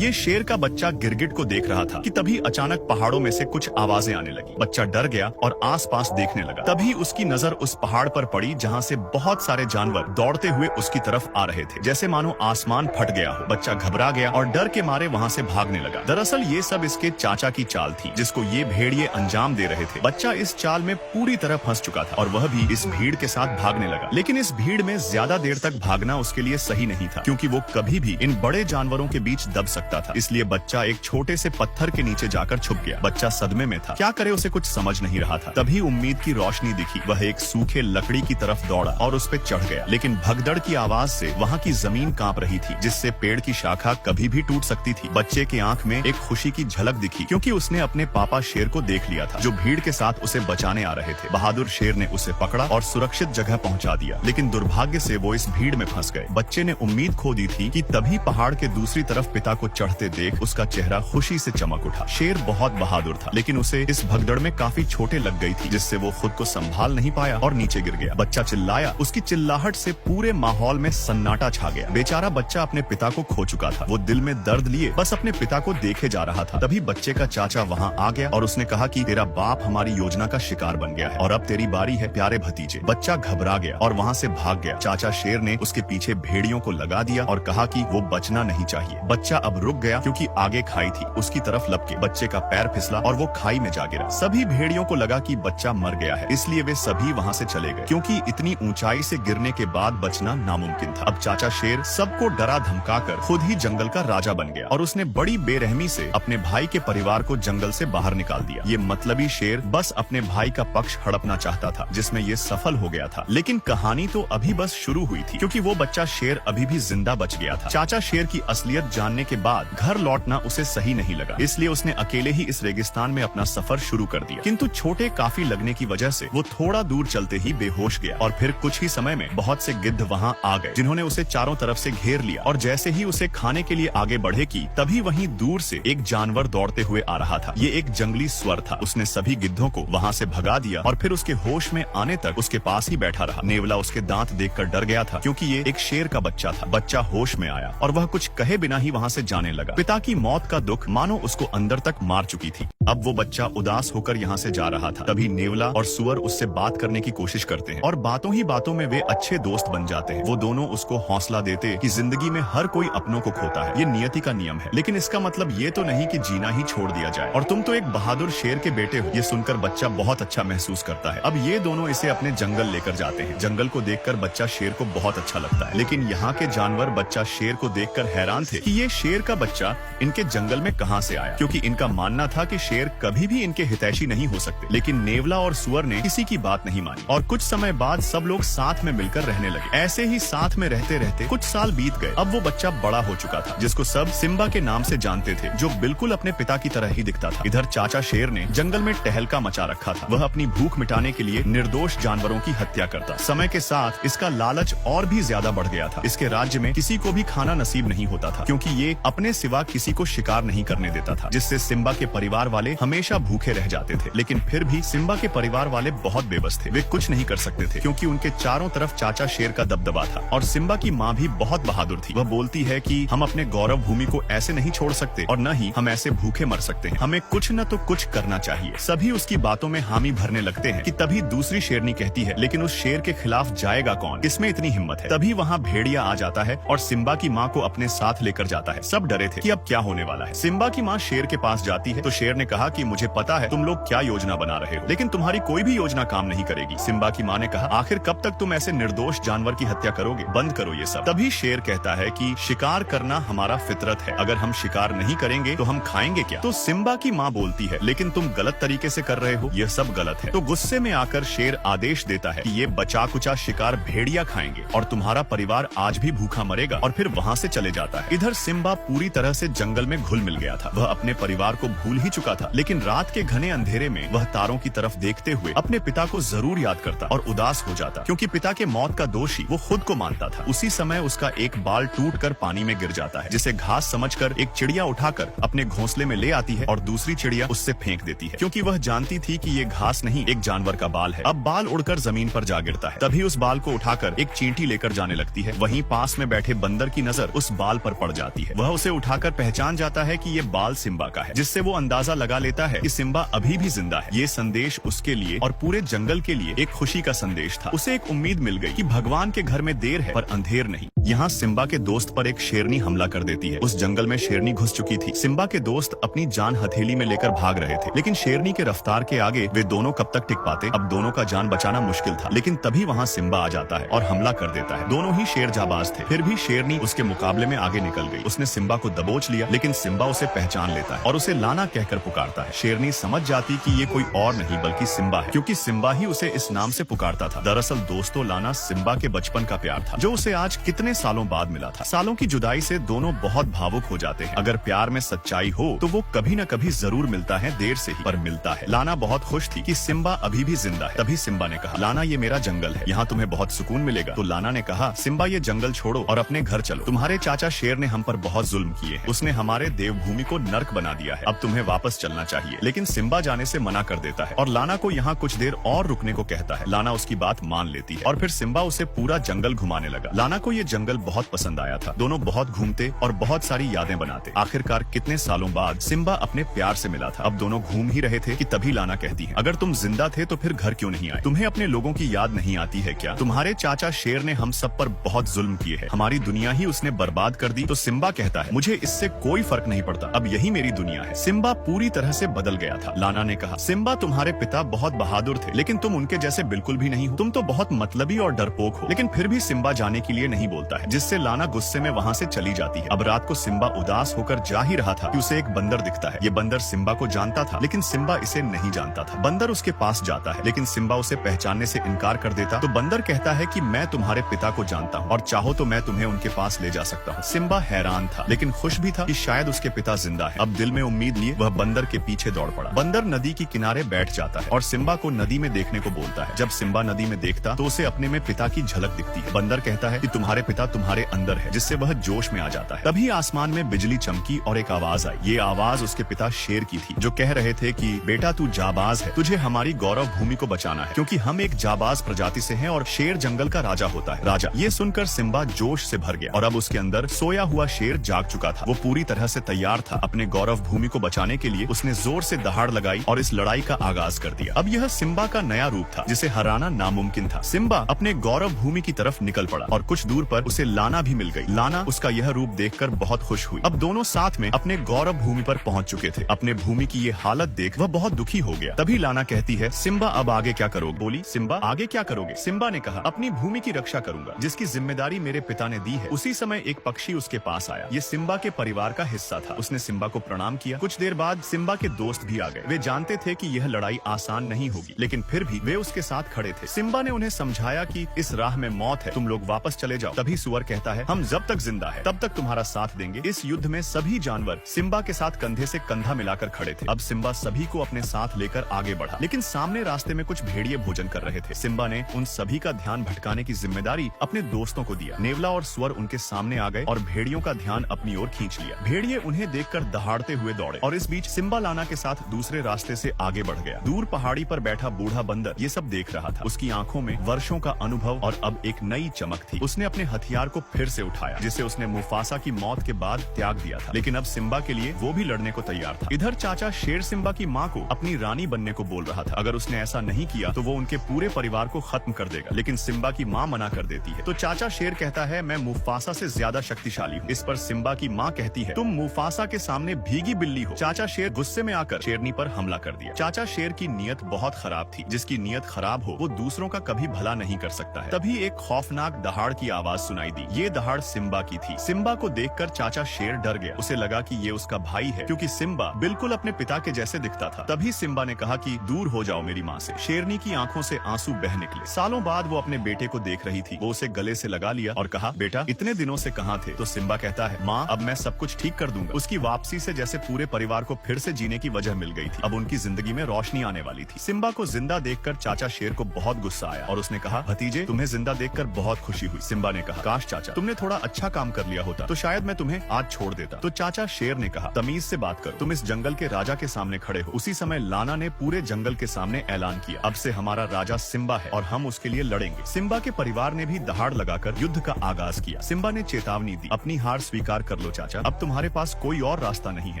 ये शेर का बच्चा गिरगिट को देख रहा था कि तभी अचानक पहाड़ों में से कुछ आवाजें आने लगी। बच्चा डर गया और आसपास देखने लगा। तभी उसकी नजर उस पहाड़ पर पड़ी जहाँ से बहुत सारे जानवर दौड़ते हुए उसकी तरफ आ रहे थे, जैसे मानो आसमान फट गया हो। बच्चा घबरा गया और डर के मारे वहाँ से भागने लगा। दरअसल ये सब इसके चाचा की चाल थी, जिसको ये भेड़िए अंजाम दे रहे थे। बच्चा इस चाल में पूरी तरह फंस चुका था और वह भी इस भीड़ के साथ भागने लगा। लेकिन इस भीड़ में ज्यादा देर तक भागना उसके लिए सही नहीं था, क्योंकि वो कभी भी इन बड़े जानवरों के बीच दब सकता था। इसलिए बच्चा एक छोटे से पत्थर के नीचे जाकर छुप गया। बच्चा सदमे में था, क्या करे उसे कुछ समझ नहीं रहा था। तभी उम्मीद की रोशनी दिखी। वह एक सूखे लकड़ी की तरफ दौड़ा और उस पे चढ़ गया। लेकिन भगदड़ की आवाज से वहाँ की जमीन कांप रही थी, जिससे पेड़ की शाखा कभी भी टूट सकती थी। बच्चे की आंख में एक खुशी की झलक दिखी, क्योंकि उसने अपने पापा शेर को देख लिया था, जो भीड़ के साथ उसे बचाने आ रहे थे। बहादुर शेर ने उसे पकड़ा और सुरक्षित जगह पहुंचा दिया। लेकिन दुर्भाग्य से वो इस भीड़ में फंस गए। बच्चे ने उम्मीद खो दी थी कि तभी पहाड़ के दूसरी तरफ पिता को चढ़ते देख उसका चेहरा खुशी से चमक उठा। शेर बहुत बहादुर था, लेकिन उसे इस भगदड़ में काफी चोटें लग गई थी, जिससे वो खुद को संभाल नहीं पाया और नीचे गिर गया। बच्चा चिल्लाया। उसकी चिल्लाहट से पूरे माहौल में सन्नाटा छा गया। बेचारा बच्चा अपने पिता को खो चुका था। वो दिल में दर्द लिए बस अपने पिता को देखे जा रहा था। तभी बच्चे का चाचा वहाँ आ गया और उसने कहा कि तेरा बाप हमारी योजना का शिकार बन गया है और अब तेरी बारी है प्यारे भतीजे। बच्चा घबरा गया और वहाँ से भाग गया। चाचा शेर ने उसके पीछे भेड़ियों को लगा दिया और कहा कि वो बचना नहीं चाहिए। बच्चा अब रुक गया, क्योंकि आगे खाई थी। उसकी तरफ लपके बच्चे का पैर फिसला और वो खाई में जा गिरा। सभी भेड़ियों को लगा कि बच्चा मर गया है, इसलिए वे सभी वहाँ से चले गए, क्योंकि इतनी ऊंचाई से गिरने के बाद बचना नामुमकिन था। अब चाचा शेर सबको डरा धमकाकर खुद ही जंगल का राजा बन गया और उसने बड़ी बेरहमी से अपने भाई के परिवार को जंगल से बाहर निकाल दिया। ये मतलबी शेर बस अपने भाई का पक्ष हड़पना चाहता था, जिसमें ये सफल हो गया था। लेकिन कहानी तो अभी बस शुरू हुई थी, क्योंकि वो बच्चा शेर अभी भी जिंदा बच गया था। चाचा शेर की असलियत जानने के बाद घर लौटना उसे सही नहीं लगा, इसलिए उसने अकेले ही इस रेगिस्तान में अपना सफर शुरू कर दिया। किंतु छोटे काफी लगने की वजह से वो थोड़ा दूर चलते ही बेहोश गया और फिर कुछ ही समय में बहुत से गिद्ध वहाँ आ गए, जिन्होंने उसे चारों तरफ से घेर लिया। और जैसे ही उसे खाने के लिए आगे बढ़े की तभी वहीं दूर से एक जानवर दौड़ते हुए आ रहा था। ये एक जंगली स्वर था। उसने सभी गिद्धों को वहाँ से भगा दिया और फिर उसके होश में आने तक उसके पास ही बैठा रहा। नेवला उसके दांत देखकर डर गया था, क्योंकि ये एक शेर का बच्चा था। बच्चा होश में आया और वह कुछ कहे बिना ही वहाँ से जाने लगा। पिता की मौत का दुख मानो उसको अंदर तक मार चुकी थी। अब वो बच्चा उदास होकर यहाँ से जा रहा था। तभी नेवला और सुअर उससे बात करने की कोशिश करते हैं और बातों ही बातों में वे अच्छे दोस्त बन जाते हैं। वो दोनों उसको हौसला देते कि जिंदगी में हर कोई अपनों को खोता है, ये नियति का नियम है। लेकिन इसका मतलब ये तो नहीं कि जीना ही छोड़ दिया जाए और तुम तो एक बहादुर शेर के बेटे हो। ये सुनकर बच्चा बहुत अच्छा महसूस करता है। अब ये दोनों इसे अपने जंगल लेकर जाते हैं। जंगल को देखकर बच्चा शेर को बहुत अच्छा लगता है, लेकिन यहाँ के जानवर बच्चा शेर को देखकर हैरान थे कि ये शेर का बच्चा इनके जंगल में कहाँ से आया, क्योंकि इनका मानना था कि शेर कभी भी इनके हितैषी नहीं हो सकते। लेकिन नेवला और सुअर ने किसी की बात नहीं मानी और कुछ समय बाद सब लोग साथ में मिलकर रहने लगे। ऐसे ही साथ में रहते रहते कुछ साल बीत गए। अब वो बच्चा बड़ा हो चुका था, जिसको सब सिम्बा के नाम से जानते थे, जो बिल्कुल अपने पिता की तरह ही दिखता था। इधर चाचा शेर ने जंगल में टहलका मचा रखा था। वह अपनी भूख मिटाने के लिए निर्दोष जानवरों की हत्या करता। समय के साथ इसका लालच और भी ज्यादा बढ़ गया था। इसके राज्य में किसी को भी खाना नसीब नहीं होता था, क्योंकि ये अपने सिवा किसी को शिकार नहीं करने देता था, जिससे सिम्बा के परिवार वाले हमेशा भूखे रह जाते थे। लेकिन फिर भी सिम्बा के परिवार वाले बहुत बेबस थे। वे कुछ नहीं कर सकते थे, क्योंकि उनके चारों तरफ चाचा शेर का दबदबा था। और सिम्बा की माँ भी बहुत बहादुर थी। वह बोलती है कि हम अपने गौरव भूमि को ऐसे नहीं छोड़ सकते और न ही हम ऐसे भूखे मर सकते हैं। हमें कुछ न तो कुछ करना चाहिए। सभी उसकी बातों में हामी भरने लगते हैं कि तभी दूसरी शेरनी कहती है, लेकिन उस शेर के खिलाफ जाएगा कौन? किसमें इतनी हिम्मत है? तभी वहाँ भेड़िया आ जाता है और सिम्बा की माँ को अपने साथ लेकर जाता है। सब डरे थे कि अब क्या होने वाला है। सिम्बा की माँ शेर के पास जाती है तो शेर ने कहा कि मुझे पता है तुम लोग क्या योजना बना रहे हो, लेकिन तुम्हारी कोई भी योजना काम नहीं करेगी। सिम्बा की माँ ने कहा, आखिर कब तक तुम ऐसे निर्दोष जानवर की हत्या करोगे? बंद करो ये सब। तभी शेर कहता है कि शिकार करना हमारा फितरत है, अगर हम शिकार नहीं करेंगे तो हम खाएंगे क्या? तो सिम्बा की माँ बोलती है, लेकिन तुम गलत तरीके से कर रहे हो, यह सब गलत है। तो गुस्से में आकर शेर आदेश देता है कि ये बचा कुचा शिकार भेड़िया खाएंगे और तुम्हारा परिवार आज भी भूखा मरेगा, और फिर वहाँ से चले जाता है। इधर सिम्बा पूरी तरह से जंगल में घुल मिल गया था। वह अपने परिवार को भूल ही चुका था, लेकिन रात के घने अंधेरे में वह तारों की तरफ देखते हुए अपने पिता को जरूर याद करता और उदास हो जाता, क्योंकि पिता के मौत का दोषी वो खुद को मानता था। उसी समय उसका एक बाल टूटकर पानी में गिर जाता है, जिसे घास समझकर एक चिड़िया उठाकर अपने घोंसले में ले आती है और दूसरी चिड़िया उससे फेंक देती है, क्योंकि वह जानती थी कि ये घास नहीं एक जानवर का बाल है। अब बाल उड़कर जमीन पर जा गिरता है। तभी उस बाल को उठाकर एक चींटी लेकर जाने लगती है। वहीं पास में बैठे बंदर की नजर उस बाल पर पड़ जाती है। वह उसे उठाकर पहचान जाता है कि ये बाल सिम्बा का है, जिससे वो अंदाजा लगा लेता है कि सिम्बा अभी भी जिंदा है। ये संदेश उसके लिए और पूरे जंगल के लिए एक खुशी का संदेश था। उसे एक उम्मीद मिल गई कि भगवान के घर में देर है पर अंधेर नहीं। यहाँ सिम्बा के दोस्त पर एक शेरनी हमला कर देती है। उस जंगल में शेरनी घुस चुकी थी। सिम्बा के दोस्त अपनी जान हथेली में लेकर भाग रहे थे, लेकिन शेरनी के रफ्तार के आगे वे दोनों कब तक टिक पाते। अब दोनों का जान बचाना मुश्किल था, लेकिन तभी वहाँ सिम्बा आ जाता है और हमला कर देता है। दोनों ही शेर जाबाज थे, फिर भी शेरनी उसके मुकाबले में आगे निकल गई। उसने सिम्बा को दबोच लिया, लेकिन सिम्बा उसे पहचान लेता है और उसे लाना कहकर पुकारता है। शेरनी समझ जाती कि ये कोई और नहीं बल्कि सिम्बा है, क्योंकि सिम्बा ही उसे इस नाम से पुकारता था। दरअसल दोस्तों, लाना सिम्बा के बचपन का प्यार था, जो उसे आज कितने सालों बाद मिला था। सालों की जुदाई से दोनों बहुत भावुक हो जाते हैं। अगर प्यार में सच्चाई हो तो वो कभी न कभी जरूर मिलता है, देर से ही पर मिलता है। लाना बहुत खुश थी कि सिम्बा अभी भी जिंदा है। तभी सिम्बा ने कहा, लाना ये मेरा जंगल है, यहाँ तुम्हें बहुत सुकून मिलेगा। तो लाना ने कहा, सिम्बा ये जंगल छोड़ो और अपने घर चलो। तुम्हारे चाचा शेर ने हम पर बहुत जुल्म किए हैं। उसने हमारे देवभूमि को नर्क बना दिया है। अब तुम्हें वापस चलना चाहिए। लेकिन सिम्बा जाने से मना कर देता है और लाना को यहाँ कुछ देर और रुकने को कहता है। लाना उसकी बात मान लेती है और फिर सिम्बा उसे पूरा जंगल घुमाने लगा। लाना को ये जंगल बहुत पसंद आया था। दोनों बहुत घूमते और बहुत सारी यादें बनाते। आखिरकार कितने सालों बाद सिम्बा अपने प्यार से मिला था। अब दोनों घूम ही रहे थे कि तभी लाना कहती है, अगर तुम जिंदा थे तो फिर घर क्यों नहीं आए? तुम्हें अपने लोगों की याद नहीं आती है क्या? तुम्हारे चाचा शेर ने हम सब पर बहुत जुल्म किए हैं, हमारी दुनिया ही उसने बर्बाद कर दी। तो सिम्बा कहता है, मुझे इससे कोई फर्क नहीं पड़ता, अब यही मेरी दुनिया है। सिम्बा पूरी तरह से बदल गया था। लाना ने कहा, सिम्बा तुम्हारे पिता बहुत बहादुर थे, लेकिन तुम उनके जैसे बिल्कुल भी नहीं हो। तुम तो बहुत मतलबी और डरपोक हो। लेकिन फिर भी सिम्बा जाने के लिए नहीं बोलता है, जिससे लाना गुस्से में वहाँ से चली जाती है। अब रात को सिम्बा उदास होकर जा ही रहा था कि उसे एक बंदर दिखता है। ये बंदर सिम्बा को जानता था, लेकिन सिम्बा इसे नहीं जानता था। बंदर उसके पास जाता है, लेकिन सिम्बा उसे पहचानने से इनकार कर देता। तो बंदर कहता है कि मैं तुम्हारे पिता को जानता हूँ और चाहो तो मैं तुम्हें उनके पास ले जा सकता हूँ। सिम्बा हैरान था, लेकिन खुश भी था कि शायद उसके पिता जिंदा है। अब दिल में उम्मीद लिए वह बंदर के पीछे दौड़ पड़ा। बंदर नदी के किनारे बैठ जाता है और सिम्बा को नदी में देखने को बोलता है। जब सिम्बा नदी में देखता तो उसे अपने में पिता की झलक दिखती है। बंदर कहता है कि तुम्हारे पिता तुम्हारे अंदर है, जिससे वह जोश में आ जाता है। तभी आसमान में बिजली चमकी और एक आवाज आई। ये आवाज उसके पिता शेर की थी, जो कह रहे थे कि बेटा तू जाबाज है, तुझे हमारी गौरव भूमि को बचाना है, क्योंकि हम एक जाबाज प्रजाति से हैं और शेर जंगल का राजा होता है। राजा ये सुनकर सिम्बा जोश से भर गया और अब उसके अंदर सोया हुआ शेर जाग चुका था। वो पूरी तरह से तैयार था। अपने गौरव भूमि को बचाने के लिए उसने जोर से दहाड़ लगाई और इस लड़ाई का आगाज कर दिया। अब यह सिम्बा का नया रूप था, जिसे हराना नामुमकिन था। सिम्बा अपने गौरव भूमि की तरफ निकल पड़ा और कुछ दूर पर उसे लाना भी मिल गई। लाना उसका यह रूप देखकर बहुत खुश हुई। अब दोनों साथ में अपने गौरव भूमि पर पहुंच चुके थे। अपने भूमि की ये हालत देख वह बहुत दुखी हो गया। तभी लाना कहती है, सिम्बा अब आगे क्या करोगे? बोली, सिम्बा आगे क्या करोगे? सिम्बा ने कहा, अपनी भूमि की रक्षा करूंगा, जिसकी जिम्मेदारी मेरे पिता ने दी है। उसी समय एक पक्षी उसके पास आया। ये सिम्बा के परिवार का हिस्सा था। उसने सिम्बा को प्रणाम किया। कुछ देर बाद सिम्बा के दोस्त भी आ गए। वे जानते थे कि यह लड़ाई आसान नहीं होगी, लेकिन फिर भी वे उसके साथ खड़े थे। सिम्बा ने उन्हें समझाया कि इस राह में मौत है, तुम लोग वापस चले जाओ। तभी सुअर कहता है, हम जब तक जिंदा है तब तक तुम्हारा साथ देंगे। इस युद्ध में सभी जानवर सिम्बा के साथ कंधे से कंधा मिलाकर खड़े थे। अब सिम्बा सभी को अपने साथ लेकर आगे बढ़ा, लेकिन सामने रास्ते में कुछ भेड़िए भोजन कर रहे थे। सिम्बा ने उन सभी का ध्यान भटकाने की जिम्मेदारी अपने दोस्तों को दिया। नेवला और सुअर उनके सामने आ गए और भेड़ियों का ध्यान अपनी ओर खींच लिया। भेड़िए उन्हें देखकर दहाड़ते हुए दौड़े और इस बीच सिम्बा लाना के साथ दूसरे रास्ते से आगे बढ़ गया। दूर पहाड़ी पर बैठा बूढ़ा बंदर ये सब देख रहा था। उसकी आंखों में वर्षों का अनुभव और अब एक नई चमक थी। उसने अपने हथियार को फिर से उठाया, जिसे उसने मुफासा की मौत के बाद त्याग दिया था, लेकिन अब सिम्बा के लिए वो भी लड़ने को तैयार था। इधर चाचा शेर सिम्बा की माँ को अपनी रानी बनने को बोल रहा था। अगर उसने ऐसा नहीं किया तो वो उनके पूरे परिवार को खत्म कर देगा, लेकिन सिम्बा की माँ मना कर देती है। तो चाचा शेर कहता है, मैं मुफासा से ज्यादा शक्तिशाली हूँ। इस पर सिम्बा की माँ कहती है, तुम मुफासा के सामने भीगी बिल्ली हो। चाचा शेर गुस्से में आकर शेरनी पर हमला कर दिया। चाचा शेर की नीयत बहुत खराब थी। जिसकी नीयत खराब हो वो दूसरों का कभी भला नहीं कर सकता है। तभी एक खौफनाक दहाड़ की आवाज सुनाई दी। ये दहाड़ सिम्बा की थी। सिम्बा को देखकर चाचा शेर डर गया। उसे लगा कि ये उसका भाई है, क्योंकि सिम्बा बिल्कुल अपने पिता के जैसे दिखता था। तभी सिम्बा ने कहा कि दूर हो जाओ मेरी माँ से। शेरनी की आंखों से आंसू बह निकले। सालों बाद वो अपने बेटे को देख रही थी। वो उसे गले से लगा लिया और कहा, बेटा इतने दिनों से कहाँ थे? तो सिम्बा कहता है, माँ अब मैं सब कुछ ठीक कर दूंगा। उसकी वापसी से जैसे पूरे परिवार को फिर से जीने की वजह मिल गई थी। अब उनकी जिंदगी में रोशनी आने वाली थी। सिम्बा को जिंदा देखकर चाचा शेर को बहुत गुस्सा आया और उसने कहा, भतीजे तुम्हें जिंदा देखकर बहुत खुशी हुई। सिम्बा ने कहा, काश चाचा तुमने थोड़ा अच्छा काम कर लिया होता तो शायद मैं तुम्हें आज छोड़ देता। तो चाचा शेर ने कहा, तमीज से बात करो, तुम इस जंगल के राजा के सामने खड़े हो। उसी समय लाना ने पूरे जंगल के सामने ऐलान किया, अब से हमारा राजा सिम्बा है और हम उसके लिए लड़ेंगे। सिम्बा के परिवार ने भी दहाड़ लगाकर युद्ध का आगाज किया। सिम्बा ने चेतावनी दी, अपनी हार स्वीकार कर लो चाचा, अब तुम्हारे पास कोई और रास्ता नहीं है।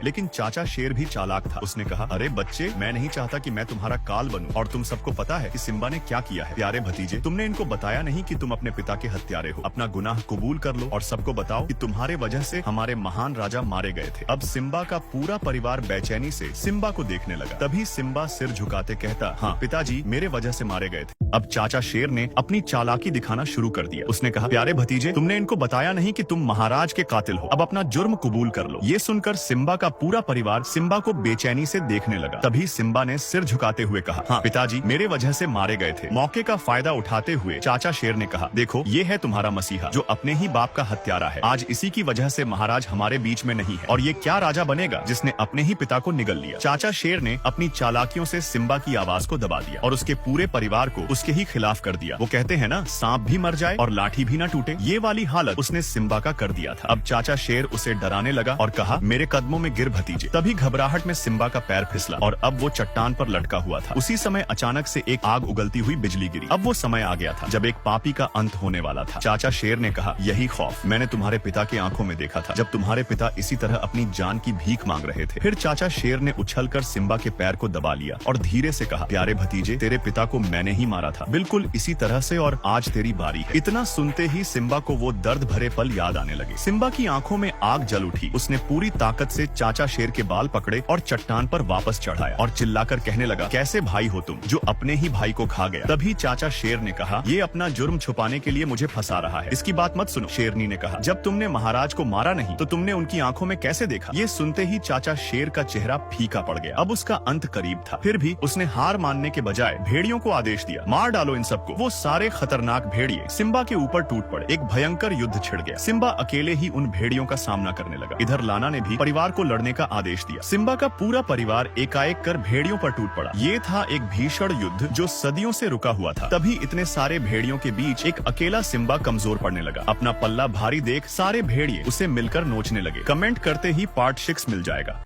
लेकिन चाचा शेर भी चालाक था। उसने कहा, अरे बच्चे, मैं नहीं चाहता कि मैं तुम्हारा काल बनूं। और तुम सबको पता है कि सिम्बा ने क्या किया है। प्यारे भतीजे, तुमने इनको बताया नहीं कि तुम अपने पिता के हत्यारे हो। अपना गुनाह कबूल कर लो और सबको बताओ कि तुम्हारे वजह से हमारे महान राजा मारे गए थे। अब सिम्बा का पूरा परिवार बेचैनी से सिम्बा को देखने लगा। तभी सिम्बा सिर झुकाते कहता, हाँ पिताजी, मेरे वजह से मारे गए थे। अब चाचा शेर ने अपनी चालाकी दिखाना शुरू कर दिया। उसने कहा, प्यारे भतीजे, तुमने इनको बताया नहीं कि तुम महाराज के कातिल हो। अब अपना जुर्म कबूल कर लो। ये सुनकर सिम्बा का पूरा परिवार सिम्बा को बेचैनी से देखने लगा। तभी सिम्बा ने सिर झुकाते हुए कहा, हाँ पिताजी, मेरे वजह से मारे गए थे। मौके का फायदा उठाते हुए चाचा शेर ने कहा, देखो, ये है तुम्हारा मसीहा जो अपने ही बाप का हत्यारा है। आज इसी की वजह से महाराज हमारे बीच में नहीं है। और ये क्या राजा बनेगा जिसने अपने ही पिता को निगल लिया। चाचा शेर ने अपनी चालाकियों से सिम्बा की आवाज को दबा दिया और उसके पूरे परिवार को उसके ही खिलाफ कर दिया। वो कहते हैं ना, सांप भी मर जाए और लाठी भी ना टूटे। ये वाली हालत उसने सिम्बा का कर दिया था। अब चाचा शेर उसे डराने लगा और कहा, मेरे कदमों में गिर भतीजे। तभी घबराहट में सिम्बा का पैर फिसला और अब वो चट्टान पर लटका हुआ था। उसी समय अचानक से एक आग उगलती हुई बिजली गिरी। अब वो समय आ गया था जब एक पापी का अंत होने वाला था। चाचा शेर ने कहा, यही खौफ मैंने तुम्हारे पिता की आंखों में देखा था, जब तुम्हारे पिता इसी तरह अपनी जान की भीख मांग रहे थे। फिर चाचा शेर ने उछलकर सिम्बा के पैर को दबा लिया और धीरे से कहा, प्यारे भतीजे, तेरे पिता को मैंने ही मारा था, बिल्कुल इसी तरह से, और आज तेरी बारी है। इतना सुनते ही सिम्बा को वो दर्द भरे पल याद आने लगे। सिम्बा की आंखों में आग जल उठी। उसने पूरी ताकत से चाचा शेर के बाल पकड़े और चट्टान पर वापस चढ़ाया और चिल्लाकर कहने लगा, कैसे भाई हो तुम जो अपने ही भाई को खा गया। तभी चाचा शेर ने कहा, ये अपना जुर्म छुपाने के लिए मुझे फंसा रहा है, इसकी बात मत सुनो। शेरनी ने कहा, जब तुमने महाराज को मारा नहीं तो तुमने उनकी आंखों में कैसे देखा। ये सुनते ही चाचा शेर का चेहरा फीका पड़ गया। अब उसका अंत करीब था। फिर भी उसने हार मानने के बजाय भेड़ियों को आदेश दिया, मार डालो इन सबको। वो सारे खतरनाक भेड़िए सिम्बा के ऊपर टूट पड़े। एक भयंकर युद्ध छिड़ गया। सिम्बा अकेले ही उन भेड़ियों का सामना करने लगा। इधर लाना ने भी परिवार को लड़ने का आदेश दिया। सिम्बा का पूरा परिवार एकाएक कर भेड़ियों पर टूट पड़ा। ये था एक भीषण युद्ध जो सदियों से रुका हुआ था। तभी इतने सारे भेड़ियों के बीच एक अकेला सिम्बा कमजोर पड़ने लगा। अपना पल्ला भारी देख सारे भेड़िए उसे मिलकर नोचने लगे। कमेंट करते ही पार्ट 6 मिल जाएगा।